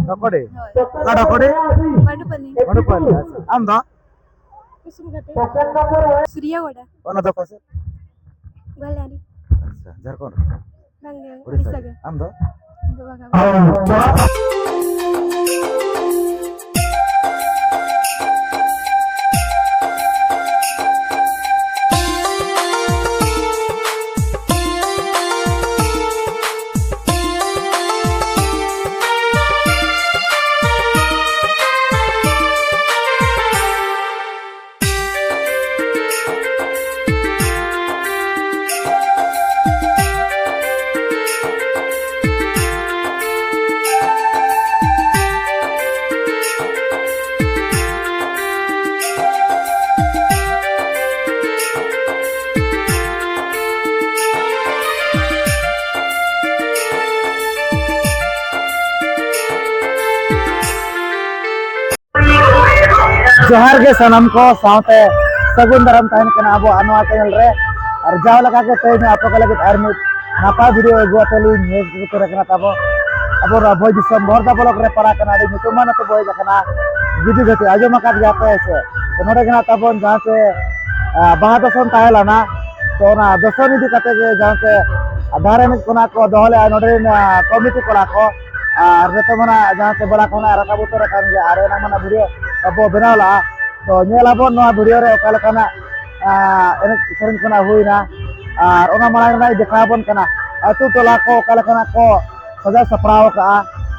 डकोडे का डकोडे मडुपल्ली आम दा सूर्यागोड़ा ओना दको से गलारी अच्छा झारखंड बंगे उड़ीसा उड़ीसा के आम दा दोबागा जोहार के सनम को साउते सगुन दरम तहन कना अब अनवा चैनल रे और जाव लगा के तय में आपको लगे आर में नापा वीडियो गुआतली न्यूज़ को रखना तब अब भोज दिसम भरदा ब्लॉक रे पड़ा कना रे तुमान तो बोय जकना गिदी गति आजो मका जाते से तो नोडे कना तबन जहां से बाहा दसन ताहेला ना तो ना दसन इदी कते के जहां से धारे में कोना को दोहले नोडे कमिटी कोला को और तो मना जहां से बड़ा कोना रकाब उतर कान जे आरे ना मना वीडियो अब बनावला तो नेलाबो नोआ वीडियो रे ओका लकाना एने सरन कना हुइना और ओना मांग ना देखाबन कना अतु टोला को ओका लकाना को सजा सपराव का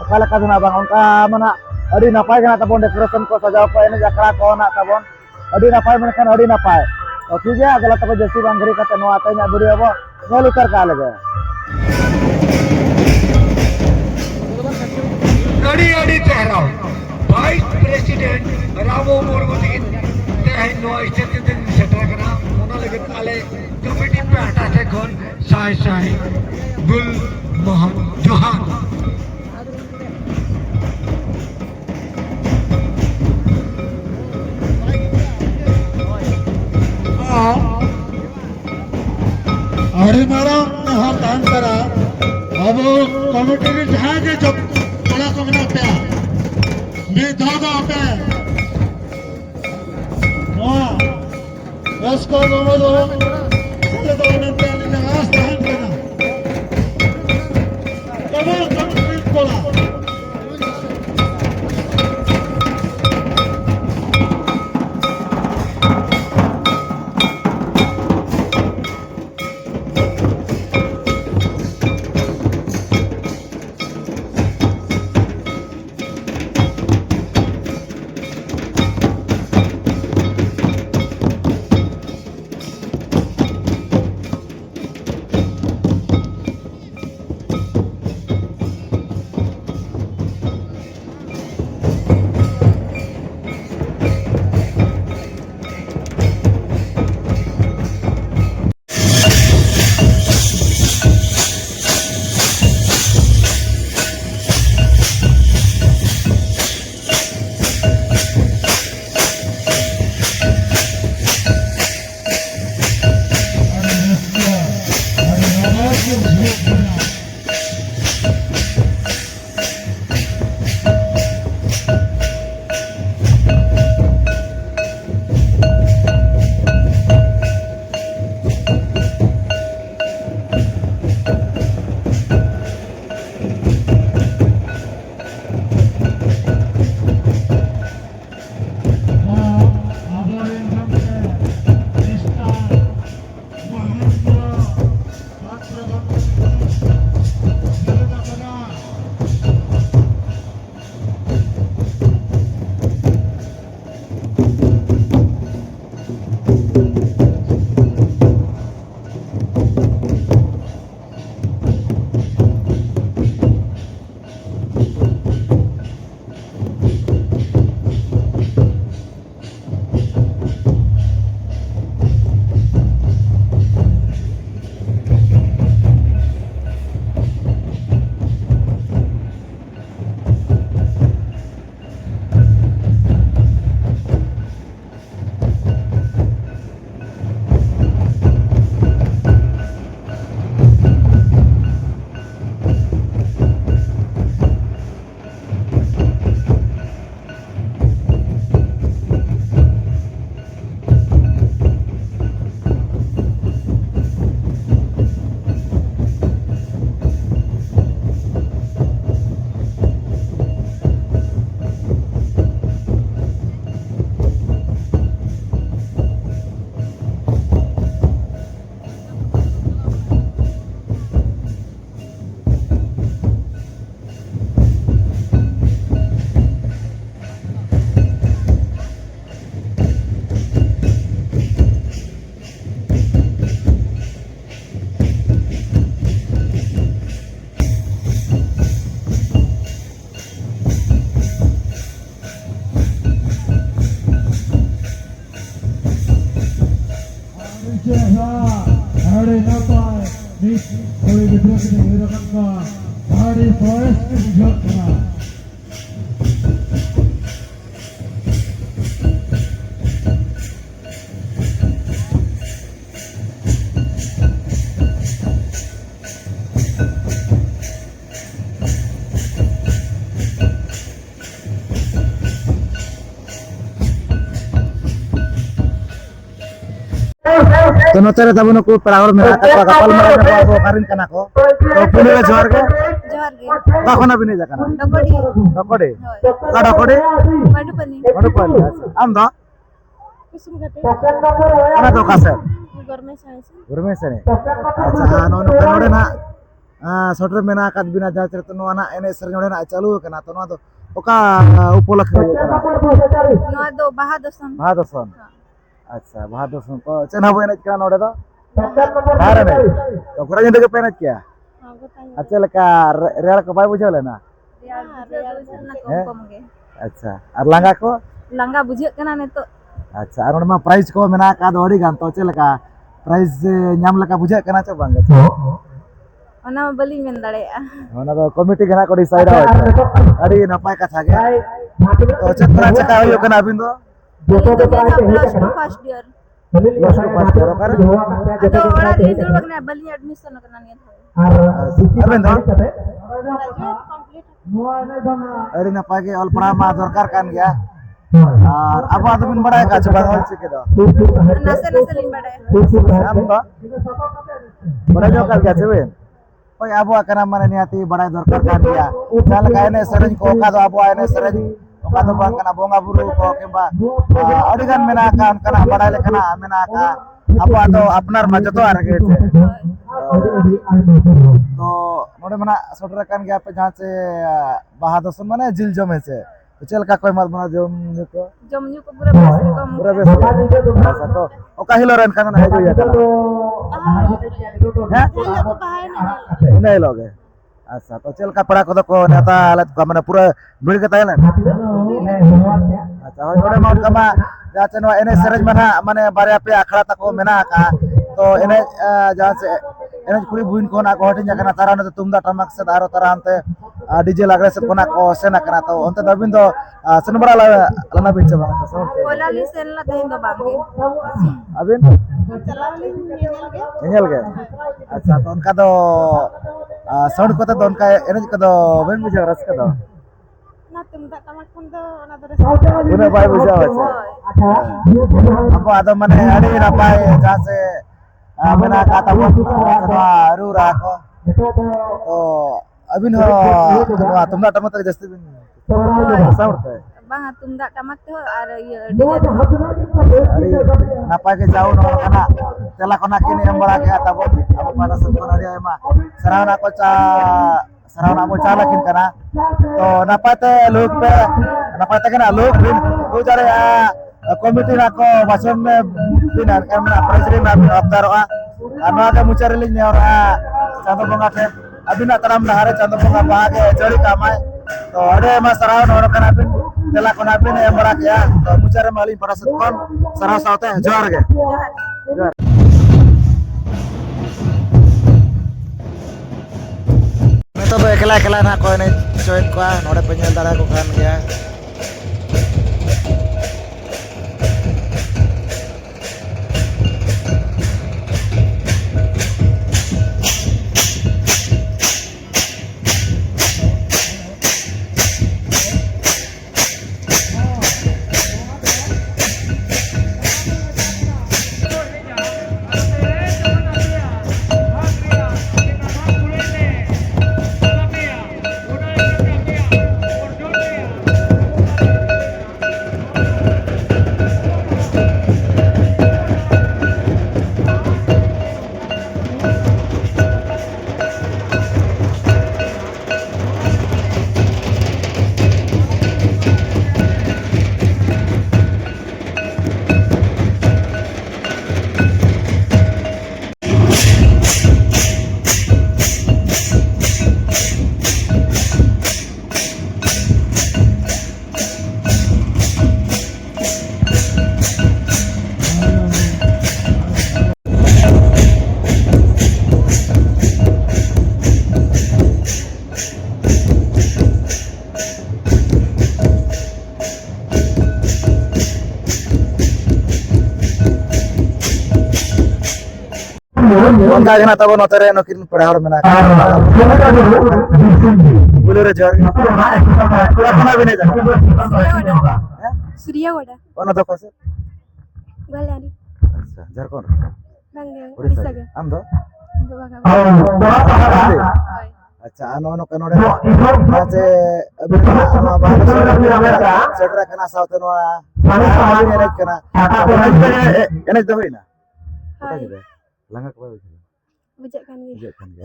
ओका लका जना बांग उनका मना अडी नपाय कना तबन डेकोरेशन को सजाव को एने जकरा को ना तबन अडी नपाय मन कना अडी नपाय तो ठीक है अगला तब जसी बांगरी का नोआ तय वीडियो बो नेल उतर का लगे अड़ी अड़ी ठहराओ वाइस प्रेसिडेंट रामो मुर्मुदीन तेहन नो स्टेट दिन सेटर करा ओना लगे काले कमिटी पे हटा से कोन साई साई गुल मोहम्मद जोहान अड़ी मारा हां दान करा अब कमिटी के जहां के जब बड़ा कमना पे मैं दादा पे वाह इसको बोलो ये तो अनंत ने आस्थान करना कमल कमिटी कोला kita menggunakan ke hari forest juga kena. तो नोते रे तब नुकु परावर में आता को कपाल में ना को कारिन कना को तो पुने रे जोर के जोहार गे कखना बिने जाकना डकोडी डकोडे होय का डकोडे मडपनी मडपन आम दा कुसुम घाटे ana तो कासे गरमे साइंस गुरमे सने अच्छा नो नो नोडे ना सटर मेना काद बिना जा चरत नो ना एने सर नोडे ना चालू कना तो नो तो ओका उपलक्ष हो कना नोआ दो बाहा दसन भादसन अच्छा भादसन को चना बने का नोडे तो बारे में तो पुरा जंदे के पेनत क्या हां बताइए अच्छा लका रेल को बाय बुझले ना रियाल ना कम कम गे अच्छा और लांगा को लंगा बुझे कना ने तो अच्छा और मा प्राइस को मेना का दोड़ी गान तो चलका प्राइस नाम लका बुझे कना च बांगे ओना बली मेन दड़े ओना तो कमिटी गना को डिसाइड हो अड़ी नपाय कथा गे तो चतरा चका होयो कना अबिन दो plus 2 first year plus two pass करो कर तो ओड़ा दी दुल बगना बली एडमिशन कना ने था अबिन दो कंप्लीट अड़ी नपाय के ऑल पड़ा मा दरकार कान गया और अब आदमी बड़ा का छ बांगल से के दो नसे नसे लिन बड़े हम दो बड़ा जो कर गया छबे ओय अब कना माने नियाती बड़ा दरकार कान गया चल कायने सरज को का दो अब आने सरज ओका तो बांग कना बोंगा बुरु को केबा अडिगान मेना का कना बड़ा लेकना मेना का अब तो अपनार मजे तो आरगे छे तो नोडे मना सटर कान गया पे जहां से बहादुर माने जिल जमे छे तो चल का कोई मत बना जम को जमन्यू को पूरा बेस को पूरा बेस अच्छा तो ओका हिलो रन खाना है जो यार हैं को बाहर ना नहीं लोगे अच्छा तो चल का पड़ा को नेता हालत को माने पूरा मिल के तायला अच्छा होय नोडे मत कमा जाचन एने सरज मना माने बारे पे अखड़ा तको मेना का तो एने जहां से एने कुड़ी बुइन को ना को हटिन जाकना तारा ने तुमदा टमक से दारो तारा अंते डीजे लागरे से कोना को सेना कना तो अंते दबिन तो सनबरा लना बिच बना तो साउंड कोला ली सेन ला तहिन दो बांगे अबिन चलावली नेल के अच्छा तो उनका तो साउंड को तो उनका एने को तो बेन बुझा रस का तो ना तुमदा टमक कुन दो ना दरे उन्हें बाय बुझा अच्छा अब आदम माने अड़ी ना पाए जहां से मेना काता रू राको तो अबिन हो तुमदा टमक तक जस्ती बिन साउंड है बाहा तुमदा टमक तो और ये डीजे अरे नापा के जाओ न कना तेला कोना किने एम बड़ा के तब अब पाना सब कोना रे एमा सरावना को चा सरावना को चा लखिन कना तो नापाते लोग पे नापाते कना लोग बिन तो जारे कमिटी ना को भाषण में बिन करना प्रेसिडेंट ना अवतारवा अनवा के मुचारे लिन ने और चांदो बंगा पे अबिना तराम नहारे चांदो बंगा बागे जड़ी कामाय तो अरे मा सराव न कना बिन तेला कोना बिन एम बड़ा के तो मुचारे माली परसत कोन सराव सावते जोर गे जोर मैं तो एकला एकला ना कोई नहीं join को नोडे पे नेल दाड़ा को कान गया Bangka kena tahu notere nokin perahor menak. Boleh rejar. Apa bine jaga? Surya Wada. Ono to kose? Galani. अच्छा Jharkhand Bangga. Orissa Bisa ga. आम दो Bangga. अच्छा ano no kanore ache ama bahasa setra kana sauth no enek kana enek do hoina Hai. langa ko hoina Bujak kan ge. je kan ge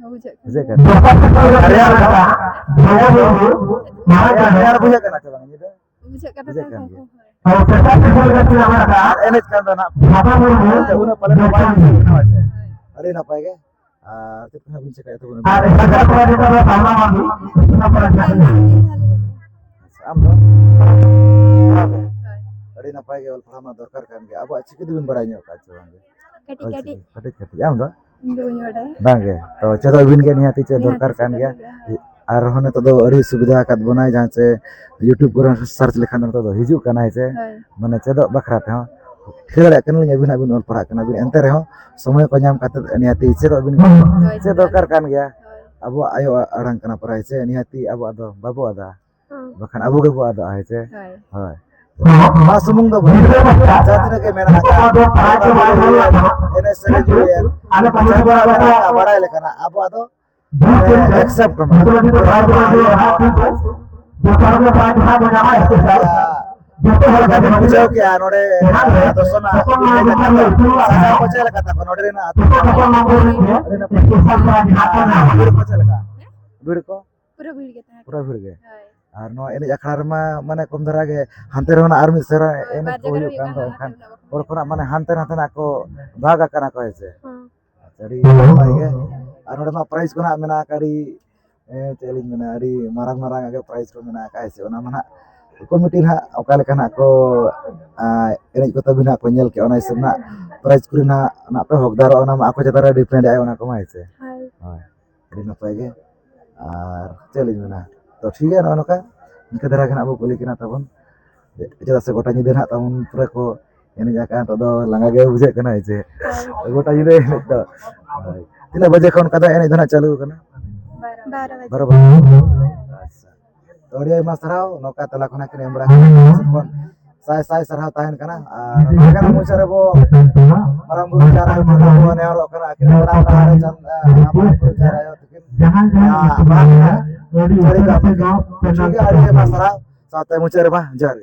Bujak. je kan Maria punya kana coba gitu Bujak kata Bujak kan kan. enek kan na una pala no bai ari na pai ge kita bisa kayak itu am do ari na pai ge wal pahama dorkar kan ge abu achik dibin baranya ka coba ge Kadi-kadi. kati am do Dunya Wada. bangge to chado bin ge niati che dorkar kan ge ar hone to do ari subidha kat bonai jahan che YouTube koran search lekhan to do hiju kana che Hai. mane chedo bakra te ho khela kan nya bin abin ol para kana bin ente reho somoy ko nyam kat niati chedo bin che dorkar kan ge abu ayo arang kana para che niati abu ado babu ada bahkan abu ge bu ada ai che Hai. hai ma sumung do jatine ke mena ene sene julian ana pachara bara lekana abu ado accept बुझाओ क्या नोडे दोसना सासा पचल कथा को नोडे ना बिड़ को Pura bhir ge ta. पूरा फिर गए Hai. और no एने अखड़ा रमा माने कम धरा गे हांते रहना आर्मी सेरा एने Bar को jaga यु hui कान kan. खान और कोना माने हांते नाते ना को भागा कना को ऐसे Hmm. jadi baik और नोडे मा प्राइस कोना मेना करी चैलेंज मेना अरी मारang-marang आगे प्राइस को मेना का ऐसे ओना मना कमिटी ना ओका लेका ना को एने को तबिना को नेल के ओना इसना प्राइस कुरी ना ना पे हकदार ओना मा ako जतरा डिपेंड आय ओना को मा ऐसे Hai. हाय अरी नपाय गे और चैलेंज मेना तो ठीक है ना नोका इनका दरा कना अबो कुली किना तबन जरा से गोटा nyide ना तबन पूरा को एने जाका तो दो लंगा गे बुझे कना ऐसे गोटा nyide तो तीन बजे खन कदा एने धना चालू कना 12 baju. बराबर अच्छा तो अड़ी mas sarau noka tela kona kene embra kon sai sarau tahan kana kana mucara bo marang buru cara bo ne oro kana kene ora ora jan apa buru cara yo tikin ya cari ka ठीक है अड़ी mas sarau साथ मुचरे बा jar